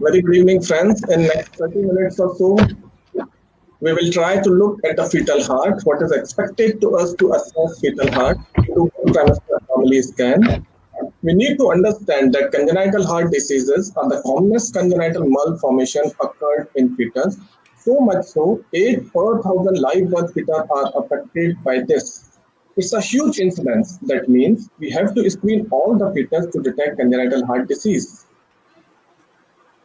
Very good evening, friends. In next 30 minutes or so, we will try to look at the fetal heart, what is expected to us to assess fetal heart to trimester anomaly scan. We need to understand that congenital heart diseases are the commonest congenital malformation occurred in fetus. So much so, 8 per thousand live birth fetus are affected by this. It's a huge incidence. That means we have to screen all the fetus to detect congenital heart disease.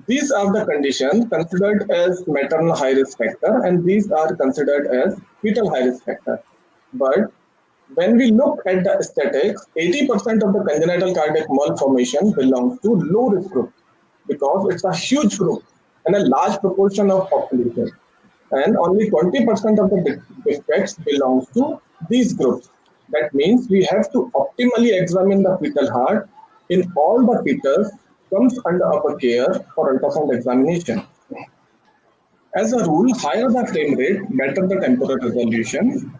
These are the conditions considered as maternal high risk factor, and these are considered as fetal high risk factor. But when we look at the statistics, 80% of the congenital cardiac malformation belongs to low risk group because it's a huge group and a large proportion of population. And only 20% of the defects belongs to these groups. That means we have to optimally examine the fetal heart in all the fetus comes under our care for ultrasound examination. As a rule, higher the frame rate, better the temporal resolution,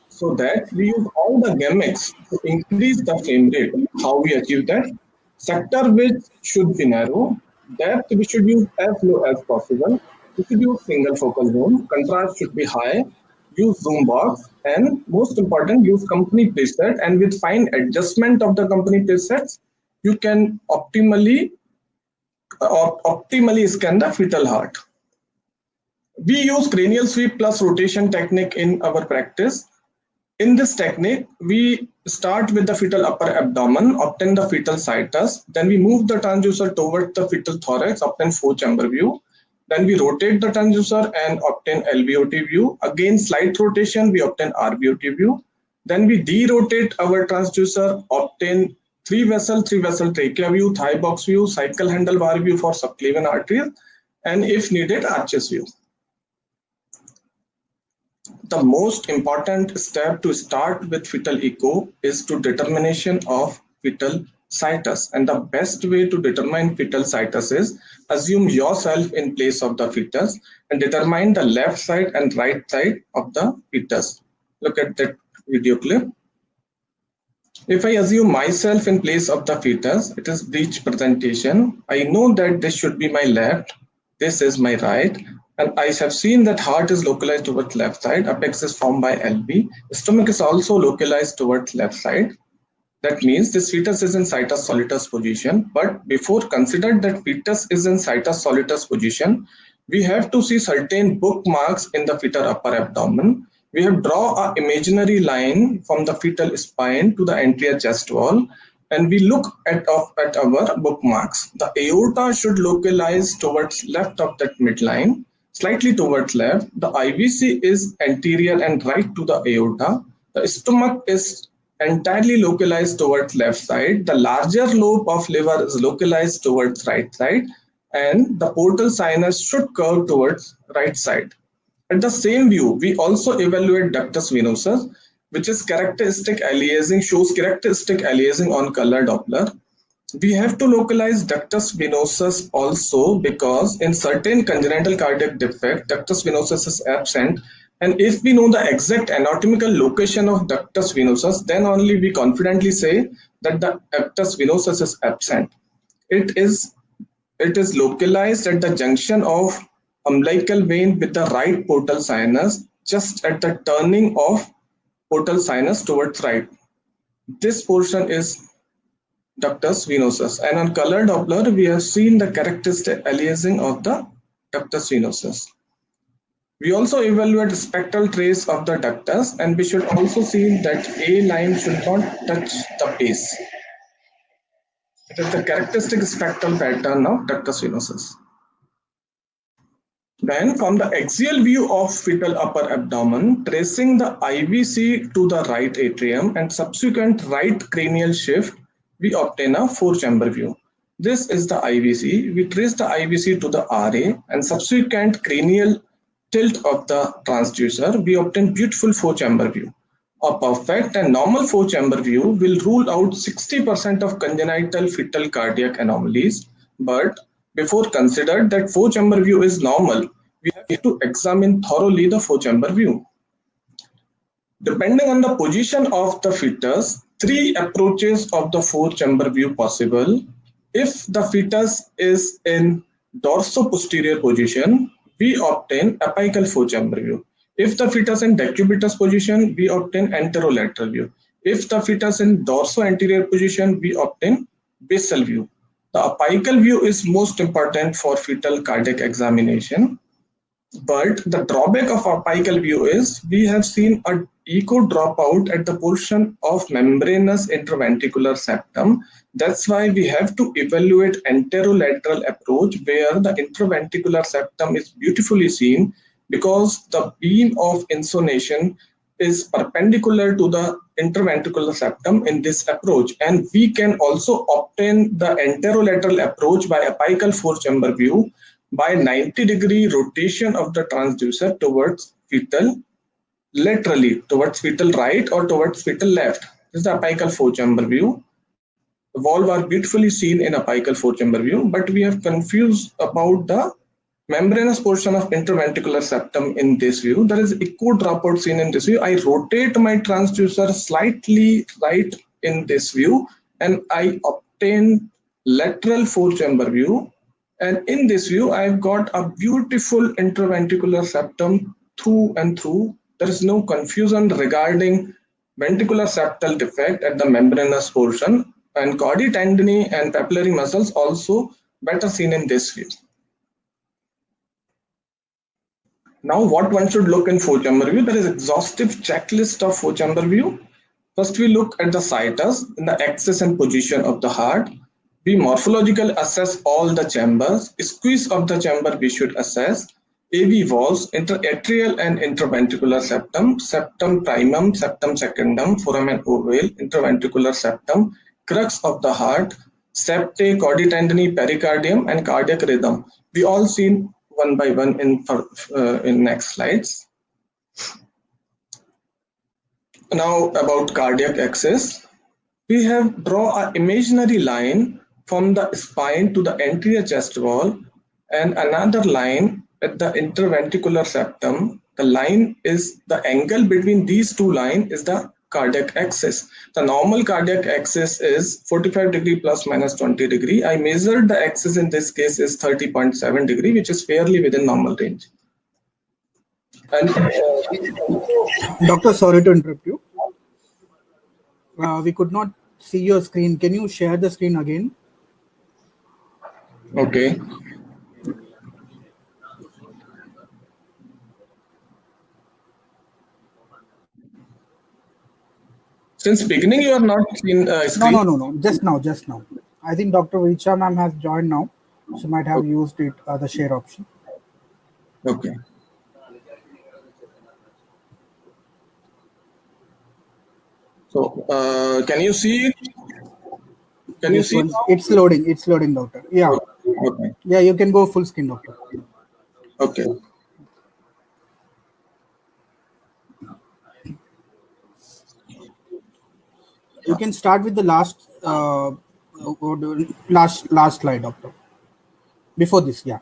so that we use all the gimmicks to increase the frame rate. How we achieve that? Sector width should be narrow, depth we should use as low as possible, we should use single focal zoom, contrast should be high, use zoom box, and most important, use company preset, and with fine adjustment of the company presets, you can optimally scan the fetal heart. We use cranial sweep plus rotation technique in our practice. In this technique, we start with the fetal upper abdomen, obtain the fetal situs, then we move the transducer towards the fetal thorax, obtain four-chamber view, then we rotate the transducer and obtain LVOT view. Again, slight rotation, we obtain RVOT view. Then we derotate our transducer, obtain three-vessel trachea view, thigh box view, cycle handlebar view for subclavian arteries, and if needed, arches view. The most important step to start with fetal echo is to determination of fetal situs, and the best way to determine fetal situs is assume yourself in place of the fetus and determine the left side and right side of the fetus. Look at that video clip. If I assume myself in place of the fetus, it is breech presentation. I know that this should be my left, this is my right, and I have seen that heart is localized towards left side, apex is formed by LV, stomach is also localized towards left side. That means this fetus is in situs solitus position, but before consider that fetus is in situs solitus position, we have to see certain bookmarks in the fetal upper abdomen. We have draw an imaginary line from the fetal spine to the anterior chest wall, and we look at our bookmarks. The aorta should localize towards left of that midline, slightly towards left. The IVC is anterior and right to the aorta. The stomach is entirely localized towards left side. The larger lobe of liver is localized towards right side, and the portal sinus should curve towards right side. At the same view, we also evaluate ductus venosus, which is characteristic aliasing, shows characteristic aliasing on color Doppler. We have to localize ductus venosus also because in certain congenital cardiac defect, ductus venosus is absent. And if we know the exact anatomical location of ductus venosus, then only we confidently say that the ductus venosus is absent. It is localized at the junction of umbilical vein with the right portal sinus, just at the turning of portal sinus towards right. This portion is ductus venosus, and on color Doppler we have seen the characteristic aliasing of the ductus venosus. We also evaluate spectral trace of the ductus, and we should also see that A line should not touch the base. It is the characteristic spectral pattern of ductus venosus. Then from the axial view of fetal upper abdomen, tracing the IVC to the right atrium and subsequent right cranial shift, we obtain a four-chamber view. This is the IVC. We trace the IVC to the RA and subsequent cranial tilt of the transducer, we obtain beautiful four-chamber view. A perfect and normal four-chamber view will rule out 60% of congenital fetal cardiac anomalies, but before consider that four-chamber view is normal, we have to examine thoroughly the four-chamber view. Depending on the position of the fetus, three approaches of the four-chamber view possible. If the fetus is in dorso-posterior position, we obtain apical four-chamber view. If the fetus in decubitus position, we obtain anterolateral view. If the fetus in dorso-anterior position, we obtain basal view. The apical view is most important for fetal cardiac examination. But the drawback of apical view is we have seen a echo dropout at the portion of membranous interventricular septum. That's why we have to evaluate anterolateral approach where the interventricular septum is beautifully seen because the beam of insonation is perpendicular to the interventricular septum in this approach, and we can also obtain the anterolateral approach by apical four-chamber view by 90-degree rotation of the transducer towards fetal laterally, towards fetal right or towards fetal left. This is the apical four-chamber view. The valve are beautifully seen in apical four-chamber view, but we have confused about the membranous portion of interventricular septum in this view. There is echo dropout seen in this view. I rotate my transducer slightly right in this view and I obtain lateral four-chamber view. And in this view, I've got a beautiful interventricular septum through and through. There is no confusion regarding ventricular septal defect at the membranous portion, and chordae tendineae and papillary muscles also better seen in this view. Now, what one should look in four-chamber view? There is exhaustive checklist of four-chamber view. First, we look at the situs in the axis and position of the heart. We morphological assess all the chambers. Squeeze of the chamber we should assess. AV valves, interatrial and interventricular septum, septum primum, septum secundum, foramen ovale, interventricular septum, crux of the heart, septae, chordae tendineae, pericardium, and cardiac rhythm. We all seen one by one in next slides. Now about cardiac axis, we have draw an imaginary line from the spine to the anterior chest wall and another line at the interventricular septum. The line is the angle between these two lines is the cardiac axis. The normal cardiac axis is 45 degree plus minus 20 degree. I measured the axis in this case is 30.7 degree, which is fairly within normal range. And Doctor, sorry to interrupt you. We could not see your screen. Can you share the screen again? Okay. Since beginning, you are not seen screen? No. Just now. I think Dr. Richa ma'am has joined now. She might have used it, the share option. Okay. So, can you see it? Can you see? It's loading. It's loading, doctor. Yeah. Okay. Yeah, you can go full screen, doctor. Okay. You can start with the last last slide, doctor. Before this, yeah.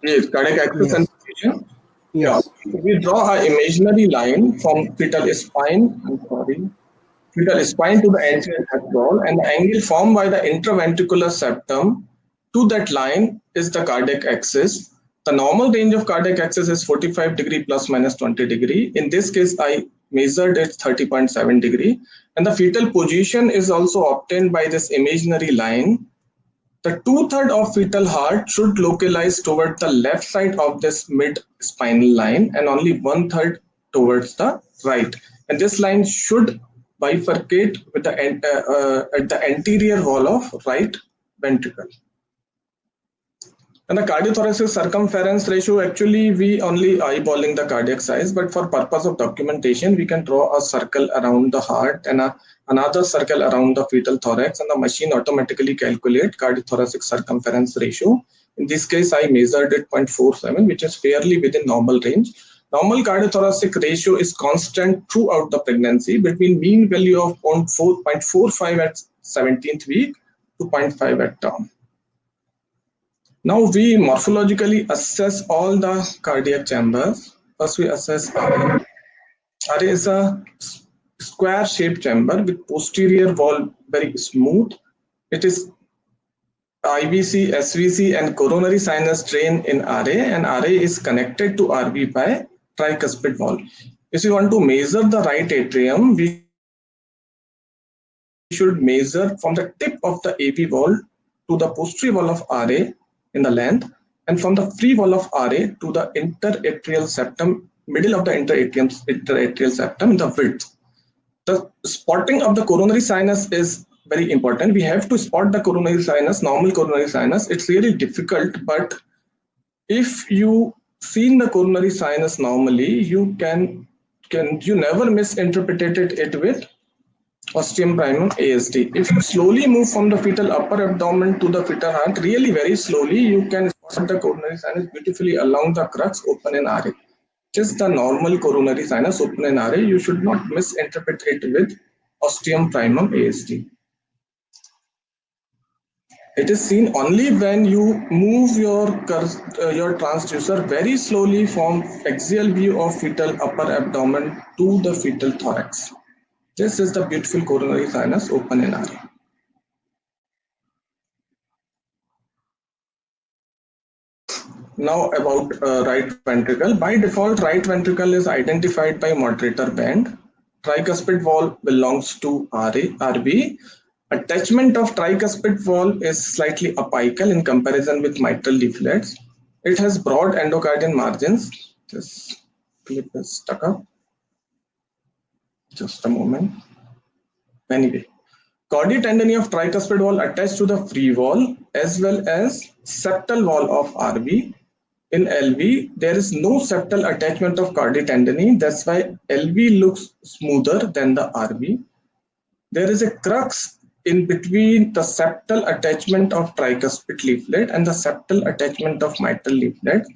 Yes, cardiac axis and position. Yes. Yeah. We draw an imaginary line from fetal spine. Fetal spine to the anterior chest wall, and the angle formed by the interventricular septum to that line is the cardiac axis. The normal range of cardiac axis is 45 degree plus minus 20 degree. In this case, I measured it 30.7 degree, and the fetal position is also obtained by this imaginary line. The 2/3 of fetal heart should localize toward the left side of this mid-spinal line and only 1/3 towards the right. And this line should bifurcate with at the anterior wall of right ventricle. And the cardiothoracic circumference ratio, actually we only eyeballing the cardiac size, but for purpose of documentation, we can draw a circle around the heart and another circle around the fetal thorax, and the machine automatically calculate cardiothoracic circumference ratio. In this case, I measured it 0.47, which is fairly within normal range. Normal cardiothoracic ratio is constant throughout the pregnancy between mean value of 0.45 at 17th week to 0.5 at term. Now we morphologically assess all the cardiac chambers. First we assess RA. RA is a square shaped chamber with posterior wall very smooth. It is IVC, SVC, and coronary sinus drain in RA, and RA is connected to RV by tricuspid valve. If you want to measure the right atrium, we should measure from the tip of the AV valve to the posterior wall of RA in the length, and from the free wall of RA to the interatrial septum, middle of the interatrial septum in the width. The spotting of the coronary sinus is very important. We have to spot the coronary sinus, normal coronary sinus. It's really difficult, but if you seen the coronary sinus normally, you never misinterpreted it with ostium primum ASD. If you slowly move from the fetal upper abdomen to the fetal heart, really very slowly, you can spot the coronary sinus beautifully along the crux open in RA. Just the normal coronary sinus open in RA, you should not misinterpret it with ostium primum ASD. It is seen only when you move your transducer very slowly from axial view of fetal upper abdomen to the fetal thorax. This is the beautiful coronary sinus open in RA. Now about right ventricle. By default, right ventricle is identified by moderator band. Tricuspid valve belongs to RB. Attachment of tricuspid valve is slightly apical in comparison with mitral leaflets. It has broad endocardian margins. This clip is stuck up. Just a moment. Anyway, chordae tendineae of tricuspid valve attached to the free wall as well as septal wall of RB. In LV, there is no septal attachment of chordae tendineae. That's why LV looks smoother than the RB. There is a crux in between the septal attachment of tricuspid leaflet and the septal attachment of mitral leaflet.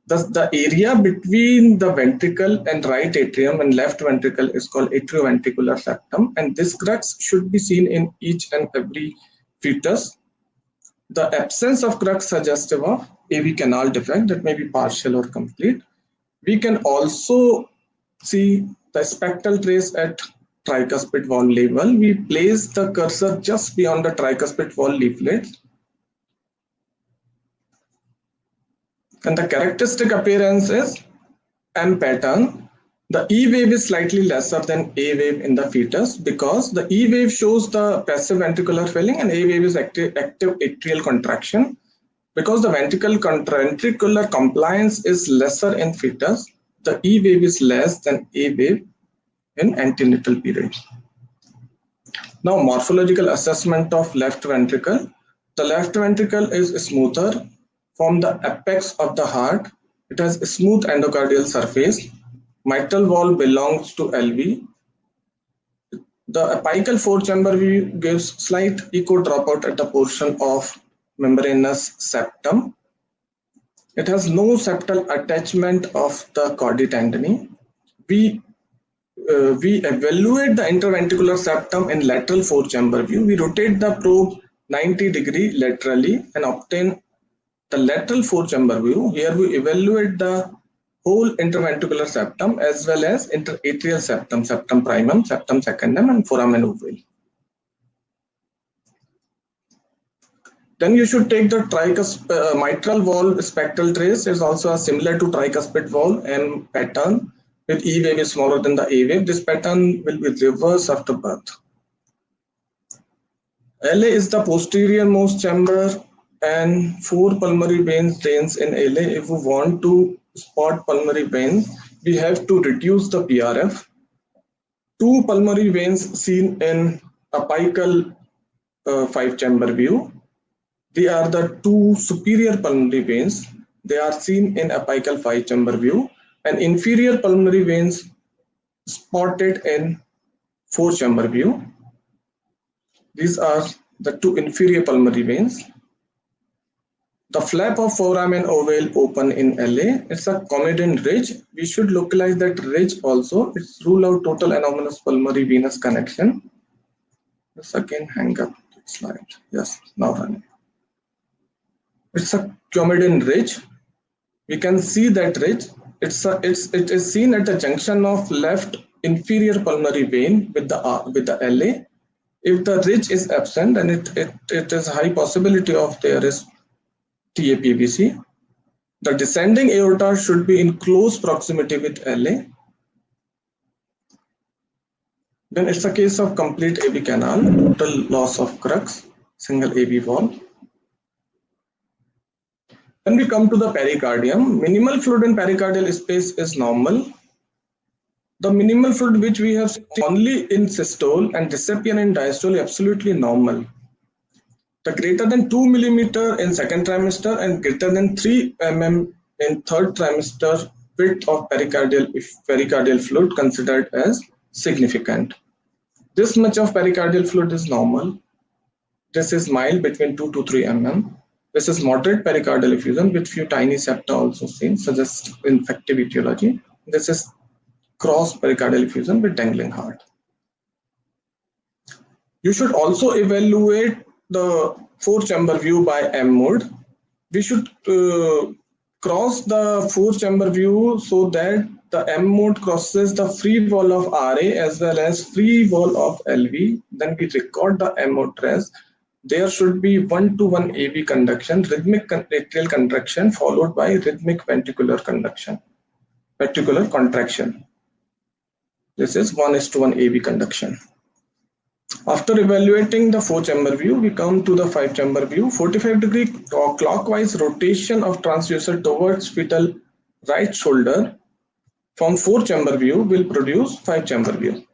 The area between the ventricle and right atrium and left ventricle is called atrioventricular septum, and this crux should be seen in each and every fetus. The absence of crux suggestive of AV canal defect that may be partial or complete. We can also see the spectral trace at tricuspid valve level. We place the cursor just beyond the tricuspid valve leaflet. And the characteristic appearance is M pattern. The E wave is slightly lesser than A wave in the fetus because the E wave shows the passive ventricular filling and A wave is active atrial contraction. Because the ventricular compliance is lesser in fetus, the E wave is less than A wave in antenatal period. Now, morphological assessment of left ventricle. The left ventricle is smoother from the apex of the heart. It has a smooth endocardial surface. Mitral valve belongs to LV. The apical four-chamber view gives slight echo dropout at the portion of membranous septum. It has no septal attachment of the chordae tendineae. We evaluate the interventricular septum in lateral four-chamber view. We rotate the probe 90 degree laterally and obtain the lateral four-chamber view. Here we evaluate the whole interventricular septum as well as interatrial septum, septum primum, septum secundum, and foramen ovale. Then you should take the mitral valve spectral trace. Is also similar to tricuspid valve and pattern with E wave is smaller than the A wave. This pattern will be reversed after birth. LA is the posterior most chamber and 4 pulmonary veins drains in LA. If we want to spot pulmonary veins, we have to reduce the PRF. 2 pulmonary veins seen in apical 5-chamber view. They are the 2 superior pulmonary veins. They are seen in apical 5-chamber view, and inferior pulmonary veins spotted in 4-chamber view. These are the 2 inferior pulmonary veins. The flap of foramen ovale open in LA. It's a comedian ridge. We should localize that ridge also. It's rule out total anomalous pulmonary venous connection. Let's again hang up the slide. Yes, now running. It's a comedian ridge. We can see that ridge. It is seen at the junction of left inferior pulmonary vein with the LA. If the ridge is absent, then it is high possibility of there is TAPVC. The descending aorta should be in close proximity with LA. Then it's a case of complete AV canal, total loss of crux, single AV wall. Then we come to the pericardium. Minimal fluid in pericardial space is normal. The minimal fluid which we have seen only in systole and disappear in diastole is absolutely normal. The greater than 2 millimeter in second trimester and greater than 3 mm in third trimester width of pericardial fluid considered as significant. This much of pericardial fluid is normal. This is mild between 2 to 3 mm. This is moderate pericardial effusion with few tiny septa also seen, suggests infective etiology. This is cross pericardial effusion with dangling heart. You should also evaluate the 4-chamber view by M mode. We should cross the 4-chamber view so that the M mode crosses the free wall of RA as well as free wall of LV. Then we record the M mode trace. There should be 1-to-1 AV conduction, rhythmic atrial contraction followed by rhythmic ventricular contraction. This is 1:1 AV conduction. After evaluating the 4-chamber view, we come to the 5-chamber view. 45-degree clockwise rotation of transducer towards fetal right shoulder from 4-chamber view will produce 5-chamber view.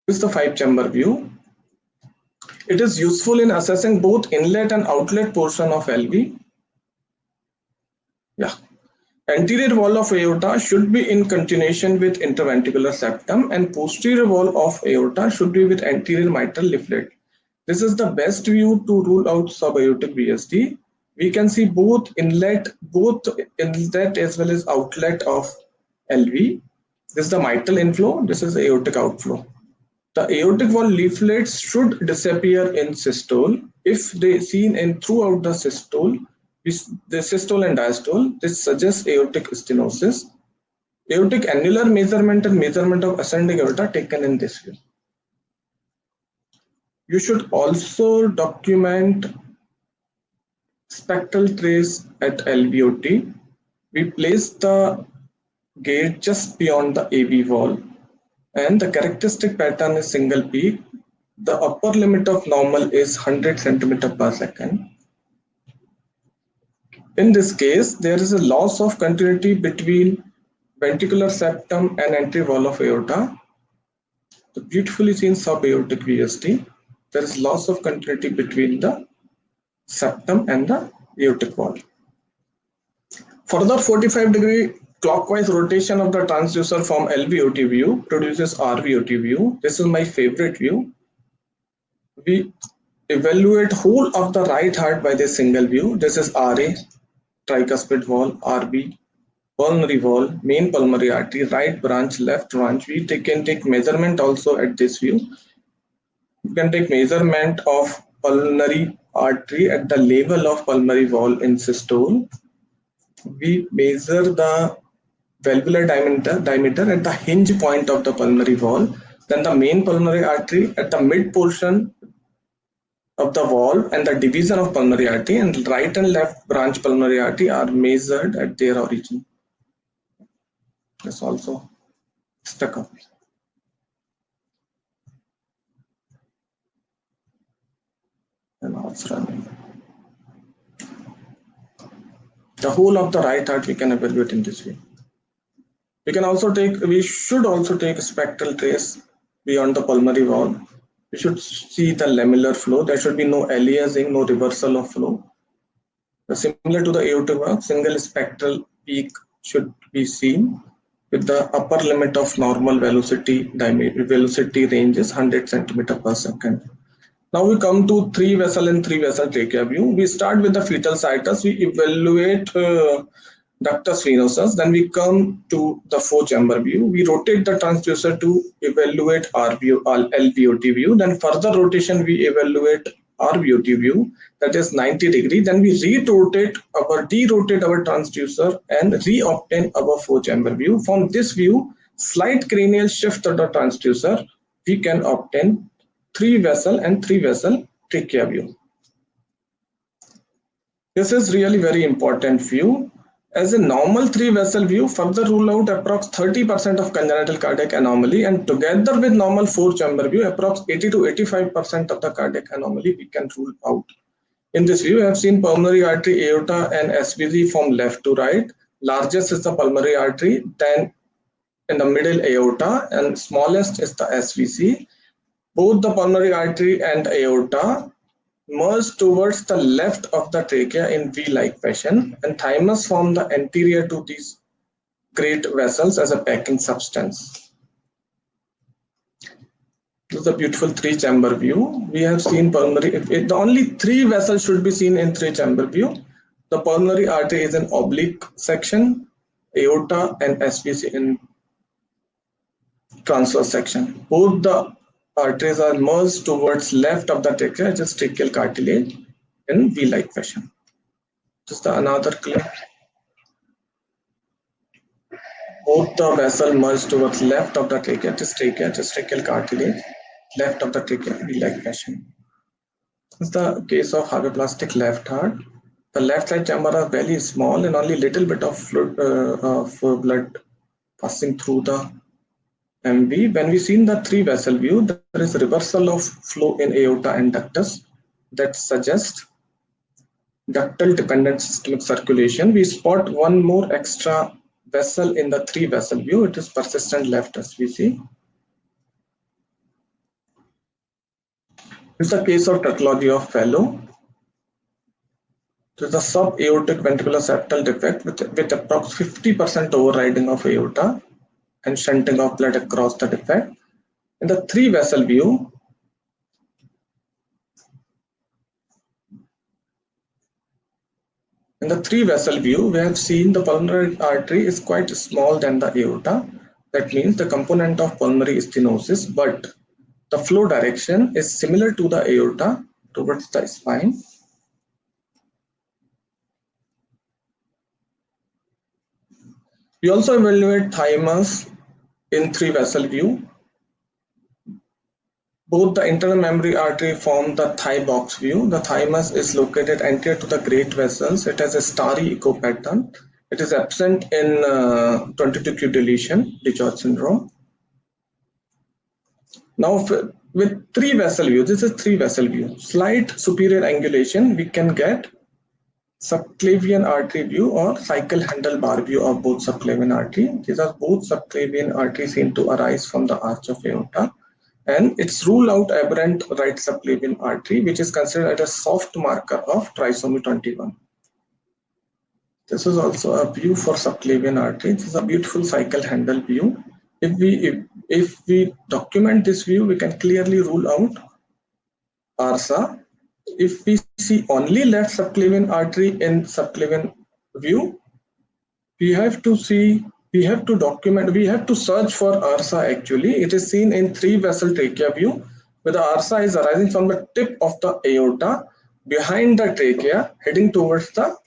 This is the 5-chamber view. It is useful in assessing both inlet and outlet portion of LV. Anterior wall of aorta should be in continuation with interventricular septum and posterior wall of aorta should be with anterior mitral leaflet. This is the best view to rule out subaortic VSD. We can see both inlet as well as outlet of LV. This is the mitral inflow, this is the aortic outflow. The aortic wall leaflets should disappear in systole. If they seen in throughout the systole and diastole, this suggests aortic stenosis. Aortic annular measurement and measurement of ascending aorta taken in this view. You should also document spectral trace at LVOT. We place the gate just beyond the AV wall and the characteristic pattern is single peak. The upper limit of normal is 100 cm per second. In this case, there is a loss of continuity between ventricular septum and anterior wall of aorta. The beautifully seen subaortic VSD. There is loss of continuity between the septum and the aortic wall. Further 45-degree clockwise rotation of the transducer from LVOT view produces RVOT view. This is my favorite view. We evaluate whole of the right heart by this single view. This is RA, tricuspid wall, RB, pulmonary wall, main pulmonary artery, right branch, left branch. We can take measurement also at this view. You can take measurement of pulmonary artery at the level of pulmonary wall in systole. We measure the valvular diameter at the hinge point of the pulmonary wall. Then the main pulmonary artery at the mid portion of the wall and the division of pulmonary artery, and right and left branch pulmonary artery are measured at their origin. This also stuck up. And also running. The whole of the right heart we can evaluate in this way. We should also take a spectral trace beyond the pulmonary wall. We should see the lamellar flow. There should be no aliasing, no reversal of flow. Similar to the aortic valve, single spectral peak should be seen with the upper limit of normal velocity range is 100 cm per second. Now we come to 3-vessel and 3-vessel trachea view. We start with the fetal situs. We evaluate ductus venosus. Then we come to the 4-chamber view. We rotate the transducer to evaluate LVOT view. Then further rotation we evaluate RVOT view, that is 90 degree, then we derotate our transducer and re-obtain our 4-chamber view. From this view, slight cranial shift of the transducer, we can obtain 3-vessel and 3-vessel trachea view. This is really very important view. As a normal 3-vessel view, further rule out approx 30% of congenital cardiac anomaly, and together with normal 4-chamber view, approx 80 to 85% of the cardiac anomaly we can rule out. In this view, we have seen pulmonary artery, aorta, and SVC from left to right. Largest is the pulmonary artery, then in the middle aorta, and smallest is the SVC. Both the pulmonary artery and aorta merge towards the left of the trachea in V-like fashion, and thymus form the anterior to these great vessels as a packing substance. This is a beautiful 3-chamber view. We have seen pulmonary, the only 3 vessels should be seen in 3-chamber view. The pulmonary artery is in oblique section, aorta and SVC in transverse section. Both the arteries are merged towards left of the trachea, just tracheal cartilage in V-like fashion. Just another clip. Both the vessel merge towards left of the trachea, just tracheal cartilage, left of the trachea, V-like fashion. This is the case of hypoplastic left heart. The left side chamber are very small and only little bit of blood passing through the MV. When we see in the 3-vessel view, there is reversal of flow in aorta and ductus that suggests ductal dependent systemic circulation. We spot one more extra vessel in the 3-vessel view. It is persistent left SVC. This is the case of tautology of Fallot. There is a subaortic ventricular septal defect with approx 50% overriding of aorta and shunting of blood across the defect. In the 3-vessel view, we have seen the pulmonary artery is quite small than the aorta. That means the component of pulmonary stenosis, but the flow direction is similar to the aorta towards the spine. We also evaluate thymus in 3-vessel view. Both the internal mammary artery form the thigh box view. The thymus is located anterior to the great vessels. It has a starry echo pattern. It is absent in 22q deletion, DiGeorge syndrome. Now with 3-vessel view, this is 3-vessel view. Slight superior angulation, we can get subclavian artery view or cycle handlebar view of both subclavian artery. These are both subclavian arteries seen to arise from the arch of aorta, and it's rule out aberrant right subclavian artery, which is considered as a soft marker of trisomy 21. This is also a view for subclavian artery. This is a beautiful cycle handle view. If we document this view, we can clearly rule out ARSA. If we see only left subclavian artery in subclavian view, we have to search for ARSA actually. It is seen in 3-vessel trachea view, where the ARSA is arising from the tip of the aorta behind the trachea, heading towards the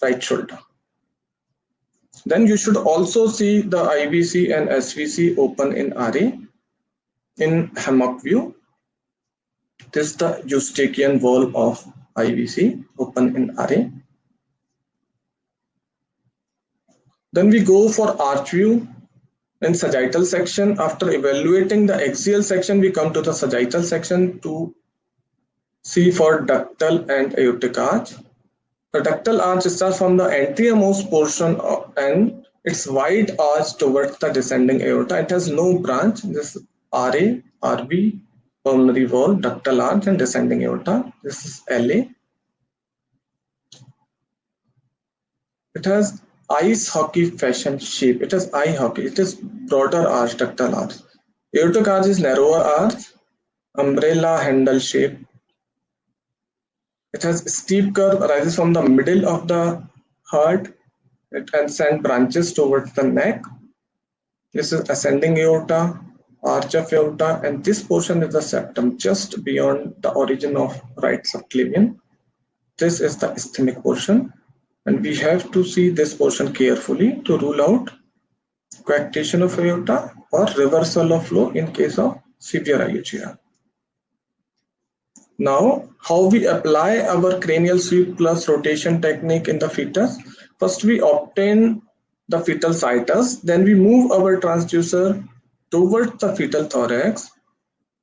right shoulder. Then you should also see the IVC and SVC open in RA in hammock view. This is the Eustachian wall of IVC open in RA. Then we go for arch view in sagittal section. After evaluating the axial section, we come to the sagittal section to see for ductal and aortic arch. The ductal arch starts from the anteriormost portion and it's wide arch towards the descending aorta. It has no branch. This is RA, RV, pulmonary wall, ductal arch and descending aorta. This is LA. It has ice hockey fashion shape. It has eye hockey. It is broader arch, ductal arch. Aortic arch is narrower arch, umbrella handle shape. It has steep curve, arises from the middle of the heart. It can send branches towards the neck. This is ascending aorta. arch of aorta, and this portion is the septum just beyond the origin of right subclavian. This is the ischemic portion, and we have to see this portion carefully to rule out coarctation of aorta or reversal of flow in case of severe IUGR. Now, how we apply our cranial sweep plus rotation technique in the fetus? First, we obtain the fetal situs, then we move our transducer towards the fetal thorax.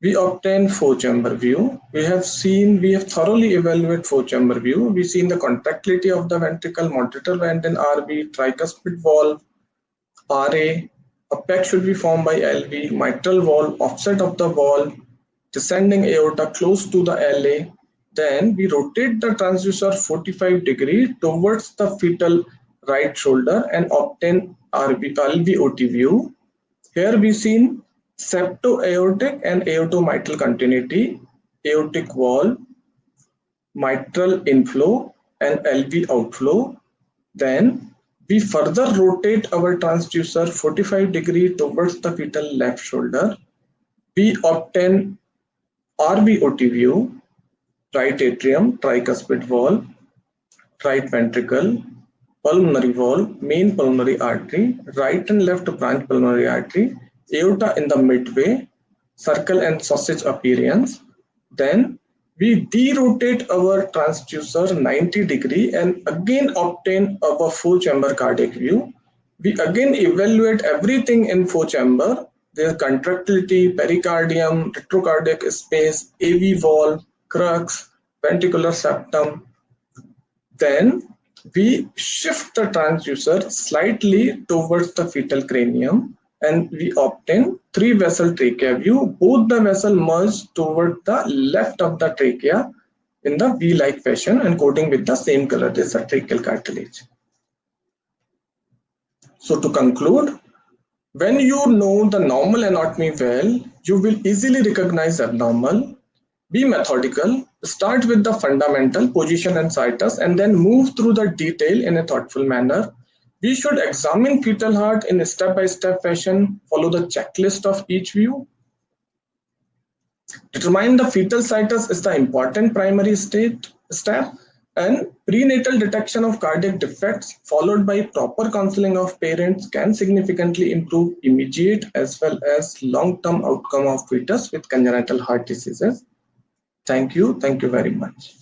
We obtain four-chamber view. We have thoroughly evaluated four-chamber view. We've seen the contractility of the ventricle, moderator band in RV, tricuspid valve, RA, apex should be formed by LV, mitral valve, offset of the valve, descending aorta close to the LA. Then we rotate the transducer 45 degrees towards the fetal right shoulder and obtain LVOT view. Here we seen septo-aortic and aortomitral continuity, aortic wall, mitral inflow and LV outflow. Then we further rotate our transducer 45 degrees towards the fetal left shoulder. We obtain RVOT view, right atrium, tricuspid valve, right ventricle, pulmonary valve, main pulmonary artery, right and left branch pulmonary artery, aorta in the midway, circle and sausage appearance. Then we derotate our transducer 90 degrees and again obtain our four-chamber cardiac view. We again evaluate everything in four-chamber, their contractility, pericardium, retrocardiac space, AV valve, crux, ventricular septum. Then we shift the transducer slightly towards the fetal cranium and we obtain three vessel trachea view. Both the vessel merge toward the left of the trachea in the V-like fashion and coating with the same color as the tracheal cartilage. So to conclude, when you know the normal anatomy well, you will easily recognize abnormal. Be methodical, start with the fundamental position and situs and then move through the detail in a thoughtful manner. We should examine fetal heart in a step-by-step fashion, follow the checklist of each view. Determine the fetal situs is the important primary step, and prenatal detection of cardiac defects followed by proper counseling of parents can significantly improve immediate as well as long-term outcome of fetus with congenital heart diseases. Thank you very much.